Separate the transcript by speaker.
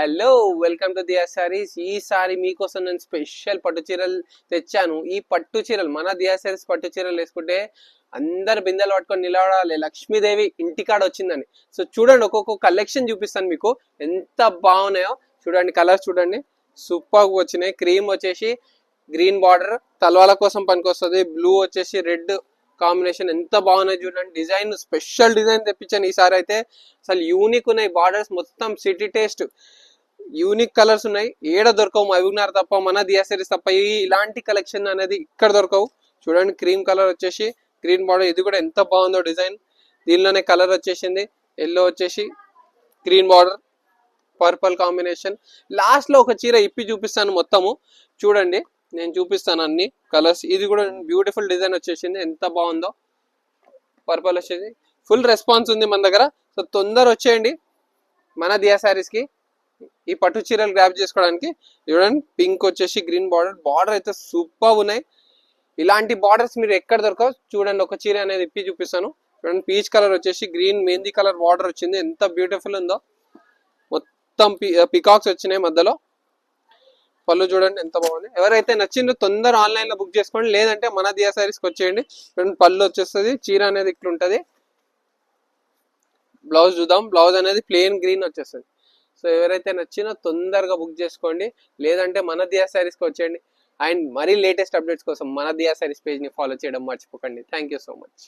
Speaker 1: Hello, welcome to దియా సారీస్. ఈసారి మీకోసం నేను స్పెషల్ పట్టు చీరలు తెచ్చాను. ఈ పట్టు చీరలు మన దియా సారీస్ పట్టు చీరలు వేసుకుంటే అందరు బిందెలు పట్టుకొని నిలబడాలి, లక్ష్మీదేవి ఇంటికాడ వచ్చిందని. సో చూడండి, ఒక్కొక్క కలెక్షన్ చూపిస్తాను మీకు, ఎంత బాగున్నాయో చూడండి. కలర్స్ చూడండి, సూపర్ వచ్చినాయి. క్రీమ్ వచ్చేసి గ్రీన్ బార్డర్, తలవాల కోసం పనికొస్తుంది. బ్లూ వచ్చేసి రెడ్ కాంబినేషన్, ఎంత బాగున్నాయి చూడండి. డిజైన్ స్పెషల్ డిజైన్ తెప్పించాను ఈసారి అయితే. అసలు యూనిక్ ఉన్నాయి బార్డర్స్, మొత్తం సిటీ టేస్ట్, యూనిక్ కలర్స్ ఉన్నాయి. ఏడ దొరకవు మహబూబ్నగర్ తప్ప, మన దియా సారీస్ తప్ప ఇలాంటి కలెక్షన్ అనేది ఇక్కడ దొరకవు. చూడండి, క్రీమ్ కలర్ వచ్చేసి గ్రీన్ బార్డర్, ఇది కూడా ఎంత బాగుందో డిజైన్. దీనిలోనే కలర్ వచ్చేసింది ఎల్లో, వచ్చేసి green border, purple combination. Last లో ఒక చీర ఇప్పి చూపిస్తాను మొత్తము, చూడండి నేను చూపిస్తాను అన్ని కలర్స్. ఇది కూడా బ్యూటిఫుల్ డిజైన్ వచ్చేసింది, ఎంత బాగుందో. పర్పుల్ వచ్చేసి ఫుల్ రెస్పాన్స్ ఉంది మన దగ్గర. సో తొందర వచ్చేయండి మన దియా సారీస్ కి ఈ పట్టు చీరలు గ్రాప్ చేసుకోవడానికి. చూడండి, పింక్ వచ్చేసి గ్రీన్ బార్డర్, బార్డర్ అయితే సూపర్ ఉన్నాయి. ఇలాంటి బార్డర్స్ మీరు ఎక్కడ దొరకవు. చూడండి, ఒక చీర అనేది ఇప్పి చూపిస్తాను. చూడండి, పీచ్ కలర్ వచ్చేసి గ్రీన్ మెహందీ కలర్ బార్డర్ వచ్చింది, ఎంత బ్యూటిఫుల్ ఉందో. మొత్తం పికాక్స్ వచ్చినాయి మధ్యలో. పళ్ళు చూడండి ఎంత బాగుంది. ఎవరైతే నచ్చిందో తొందర ఆన్లైన్ లో బుక్ చేసుకోండి, లేదంటే మన దియా సారీస్కి వచ్చేయండి. చూడండి, పళ్ళు వచ్చేస్తుంది, చీర అనేది ఇట్లుంటది. బ్లౌజ్ చూద్దాం. బ్లౌజ్ అనేది ప్లెయిన్ గ్రీన్ వచ్చేస్తుంది. సో ఎవరైతే నచ్చినా తొందరగా బుక్ చేసుకోండి, లేదంటే మన దియా సారీస్కి వచ్చేయండి. అండ్ మరీ లేటెస్ట్ అప్డేట్స్ కోసం మన దియా సారీస్ పేజ్ని ఫాలో చేయడం మర్చిపోకండి. Thank you so much.